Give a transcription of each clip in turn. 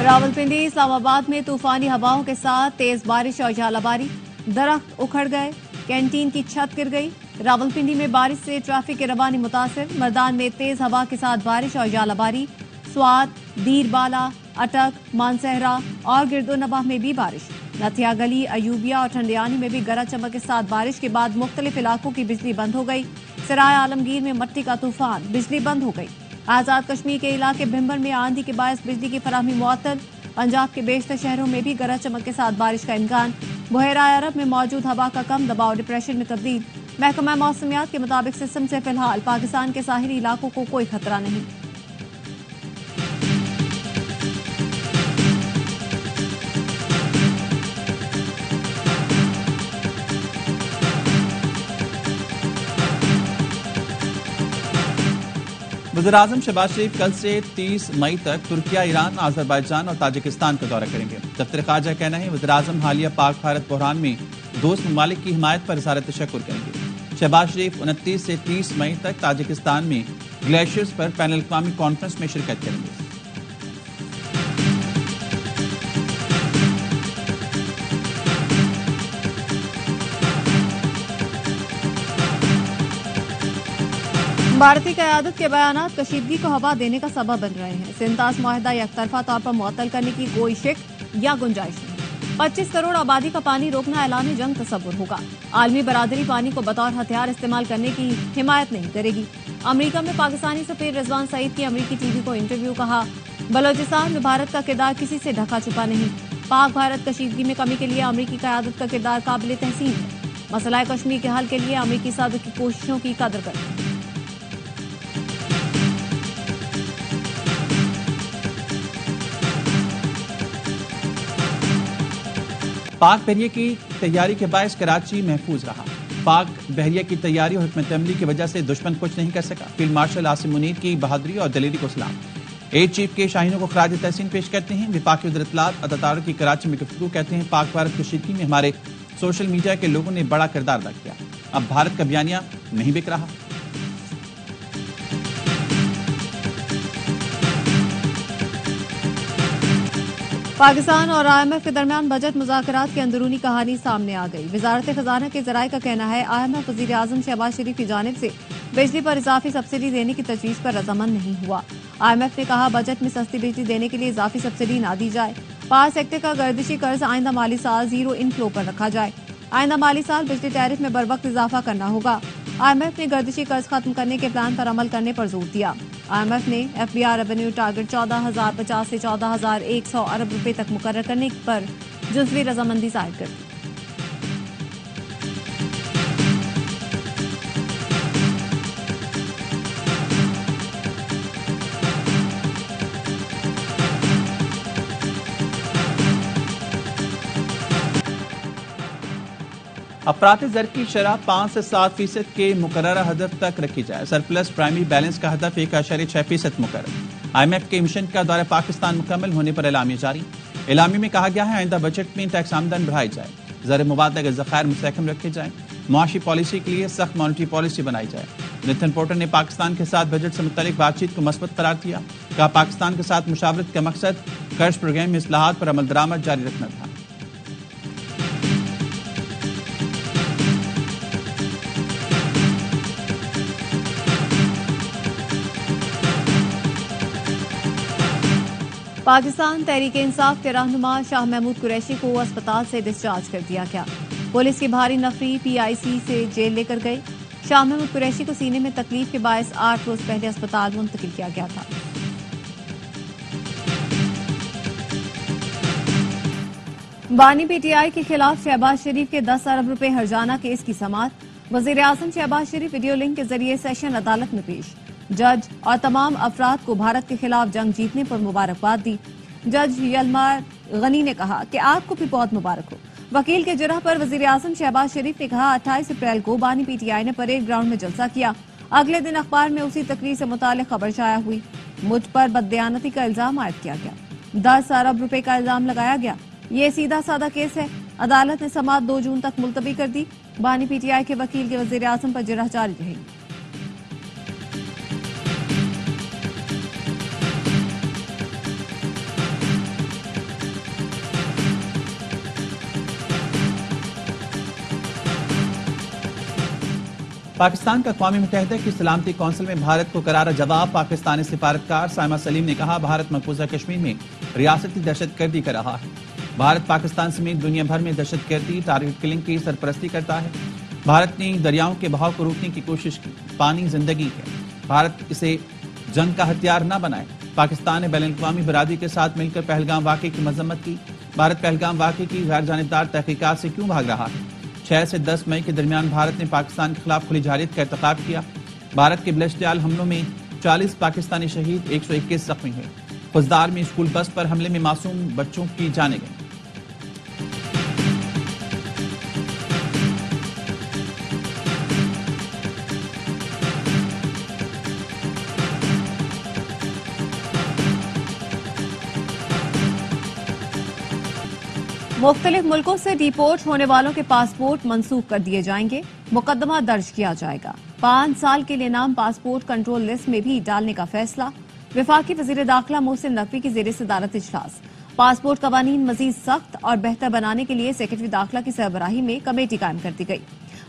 रावलपिंडी इस्लामाबाद में तूफानी हवाओं के साथ तेज बारिश और झालाबारी, दरख्त उखड़ गए, कैंटीन की छत गिर गई। रावलपिंडी में बारिश से ट्रैफिक की रवानी मुतासिर। मर्दान में तेज हवा के साथ बारिश और झालाबारी। स्वात, दीरबाला, अटक, मानसहरा और गिरदोनवाह में भी बारिश। नथिया गली, अयूबिया और ठंडियानी में भी गरज चमक के साथ बारिश के बाद मुख्तलिफ इलाकों की बिजली बंद हो गई। सराय आलमगीर में मट्टी का तूफान, बिजली बंद हो गई। आजाद कश्मीर के इलाके भिम्बर में आंधी के बायस बिजली की फराहमी मुअत्तल। पंजाब के बेशतर शहरों में भी गरज चमक के साथ बारिश का इम्कान। बहरा अरब में मौजूद हवा का कम दबाव डिप्रेशन में तब्दील। महकमा मौसमियात के मुताबिक सिस्टम से फिलहाल पाकिस्तान के साहिली इलाकों को कोई खतरा नहीं। वज़ीर-ए-आज़म शहबाज शरीफ कल से 30 मई तक तुर्किया, ईरान, आज़रबाईजान और ताजिकिस्तान का दौरा करेंगे। दफ्तर ख़ारजा कहना है वज़ीर-ए-आज़म हालिया पाक भारत बहरान में दोस्त ममालिक की हिमायत पर इज़हार तशक्कुर करेंगे। शहबाज शरीफ 29 से 30 मई तक ताजिकिस्तान में ग्लेशियर्स पर बैनुल अक़वामी कॉन्फ्रेंस में शिरकत करेंगे। भारतीय क़यादत के बयानात कशीदगी को हवा देने का सबब बन रहे हैं। सिंतास मुआहदा यकतरफा तौर पर मुअत्तल करने की कोई शिक या गुंजाइश नहीं। 25 करोड़ आबादी का पानी रोकना ऐलान जंग तस्वुर होगा। आलमी बरादरी पानी को बतौर हथियार इस्तेमाल करने की हिमायत नहीं करेगी। अमरीका में पाकिस्तानी सफीर रिजवान सईद की अमरीकी टीवी को इंटरव्यू। कहा, बलोचिस्तान में भारत का किरदार किसी से ढका छुपा नहीं। पाक भारत कशीदगी में कमी के लिए अमरीकी क़यादत का किरदार काबिल तहसीन है। मसला कश्मीर के हल के लिए अमरीकी सादत की कोशिशों की कदर करते हैं। पाक बहरिया की तैयारी के बायस कराची महफूज रहा। पाक बहरिया की तैयारी और हिकमत अमली की वजह से दुश्मन कुछ नहीं कर सका। फील्ड मार्शल आसिम मुनीर की बहादुरी और दलेरी को सलाम। एयर चीफ के शाहीनों को खराज तहसीन पेश करते हैं। विफाकी वज़ीर इत्तलात अतातार की कराची में गुफ्तगू कहते हैं पाक भारत कशीदगी में हमारे सोशल मीडिया के लोगों ने बड़ा किरदार अदा किया। अब भारत का बयानिया नहीं बिक रहा। पाकिस्तान और IMF के दरमियान बजट मुज़ाकरात की अंदरूनी कहानी सामने आ गई। वजारत खजाना के ज़राए का कहना है IMF वज़ीर-ए-आज़म शहबाज शरीफ की जानिब से बिजली पर इजाफी सब्सिडी देने की तजवीज़ पर रजामंद नहीं हुआ। IMF ने कहा बजट में सस्ती बिजली देने के लिए इजाफी सब्सिडी ना दी जाए। पावर सेक्टर का गर्दिशी कर्ज आइंदा माली साल जीरो इनफ्लो पर रखा जाए। आइंदा माली साल बिजली टैरिफ में बरवक्त इजाफा करना होगा। IMF ने गर्दिशी कर्ज खत्म करने के प्लान पर अमल करने पर जोर दिया। IMF ने FBR रेवेन्यू टारगेट 14,050 से 14,100 अरब रुपए तक मुकर्रर करने पर जुज़वी रजामंदी जाहिर कर दी। अफराती ज़र की शरह 5 से 7% के मुकर्ररा हदफ तक रखी जाए। सरप्लस प्राइमरी बैलेंस का हदफ 1.6% मुकर्रर। IMF के मिशन का दौरा पाकिस्तान मुकम्मल होने पर एलामिया जारी। एलामी में कहा गया है आइंदा बजट में टैक्स आमदन बढ़ाई जाए, ज़र मुबादला के ज़खायर मुस्तहकम रखे जाए, मुआशी पॉलिसी के लिए सख्त मॉनिटरी पॉलिसी बनाई जाए। नितिन पोर्टर ने पाकिस्तान के साथ बजट से मुतल्लिक बातचीत को मस्बत करार दिया। कहा पाकिस्तान के साथ मुशावरत का मकसद कर्ज प्रोग्राम में इस्लाहात पर अमल दरामद जारी रखना था। पाकिस्तान तहरीक-ए-इंसाफ के रहनुमा शाह महमूद कुरैशी को अस्पताल से डिस्चार्ज कर दिया गया। पुलिस की भारी नफरी PIC से जेल लेकर गई। शाह महमूद कुरैशी को सीने में तकलीफ के बायस 8 रोज पहले अस्पताल मुंतकिल किया गया था। बानी PTI के खिलाफ शहबाज शरीफ के 10 अरब रुपए हर्जाना केस की समाअत। वज़ीर-ए-आज़म शहबाज शरीफ वीडियो लिंक के जरिए सेशन अदालत में पेश। जज और तमाम अफराद को भारत के खिलाफ जंग जीतने पर मुबारकबाद दी। जज यलमार गनी ने कहा कि आपको भी बहुत मुबारक हो। वकील के जुर्ह पर वज़ीर-ए-आज़म शहबाज शरीफ ने कहा 28 अप्रैल को बानी PTI ने परेड ग्राउंड में जलसा किया। अगले दिन अखबार में उसी तकरीर से मुतालिक खबर शाया हुई। मुझ पर बददयानती का इल्जाम आयद किया गया। 10 अरब रुपए का इल्जाम लगाया गया। ये सीधा साधा केस है। अदालत ने समाअत 2 जून तक मुलतवी कर दी। बानी PTI के वकील के वज़ीर-ए-आज़म पर जुर्ह जारी रहेगी। पाकिस्तान का अक़वाम मुत्तहिदा की सलामती कौंसिल में भारत को करारा जवाब। पाकिस्तानी सिफारतकार साइमा सलीम ने कहा, भारत मकबूजा कश्मीर में रियासती दहशतगर्दी कर रहा है। भारत पाकिस्तान समेत दुनिया भर में दहशतगर्दी टारगेट किलिंग की सरपरस्ती करता है। भारत ने दरियाओं के बहाव को रोकने की कोशिश की। पानी जिंदगी है, भारत इसे जंग का हथियार न बनाए। पाकिस्तान ने बैनुल-अक़वामी बरादरी के साथ मिलकर पहलगाम वाक़े की मजम्मत की। भारत पहलगाम वाक़े की गैर जानिबदार तहकीकात से क्यों भाग रहा है? 6 से 10 मई के दरमियान भारत ने पाकिस्तान के खिलाफ खुली जारहियत का इर्तिकाब किया। भारत के बलश्तियाल हमलों में 40 पाकिस्तानी शहीद, 121 जख्मी हुए। खुजदार में स्कूल बस पर हमले में मासूम बच्चों की जानें गईं। मुख्तलिफ मुल्कों से डिपोर्ट होने वालों के पासपोर्ट मंसूख कर दिए जाएंगे। मुकदमा दर्ज किया जाएगा। 5 साल के लिए नाम पासपोर्ट कंट्रोल लिस्ट में भी डालने का फैसला। वफाकी वजीर दाखिला मोहसिन नकवी की जेर सदारत इजलास। पासपोर्ट कवानीन मजीद सख्त और बेहतर बनाने के लिए सेक्रेटरी दाखिला की सरबराही में कमेटी कायम कर दी गई।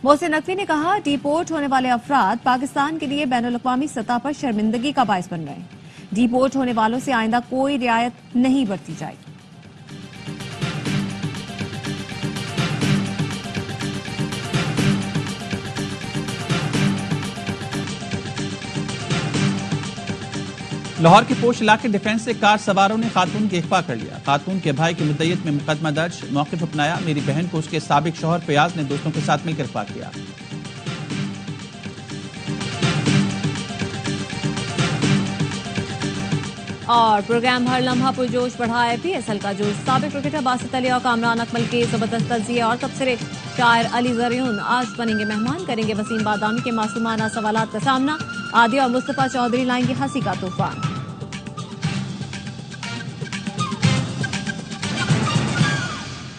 मोहसिन नकवी ने कहा, डिपोर्ट होने वाले अफराद पाकिस्तान के लिए बैनुल-अक़वामी सतह पर शर्मिंदगी का बायस बन रहे हैं। डिपोर्ट होने वालों से आइंदा कोई रियायत नहीं बरती जाएगी। लाहौर के पोश इलाके डिफेंस से कार सवारों ने खातून के अगवा कर लिया। खातून के भाई की मुद्दईयत में मुकदमा दर्ज। मौक़िफ़ अपनाया। मेरी बहन को उसके साबिक शौहर फयाज ने दोस्तों के साथ मिलकर अगवा किया। और प्रोग्राम हर लम्हा पुरजोश बढ़ाए PSL का जोश। साबिक क्रिकेटर बासित अली और कामरान अकमल के जबरदस्त तज़किया और तबसरे। शायर अली ज़रियुन आज बनेंगे मेहमान, करेंगे वसीम बादामी के मासूमाना सवालात का सामना। आदिया और मुस्तफ़ा चौधरी लाएंगे हंसी का तूफान।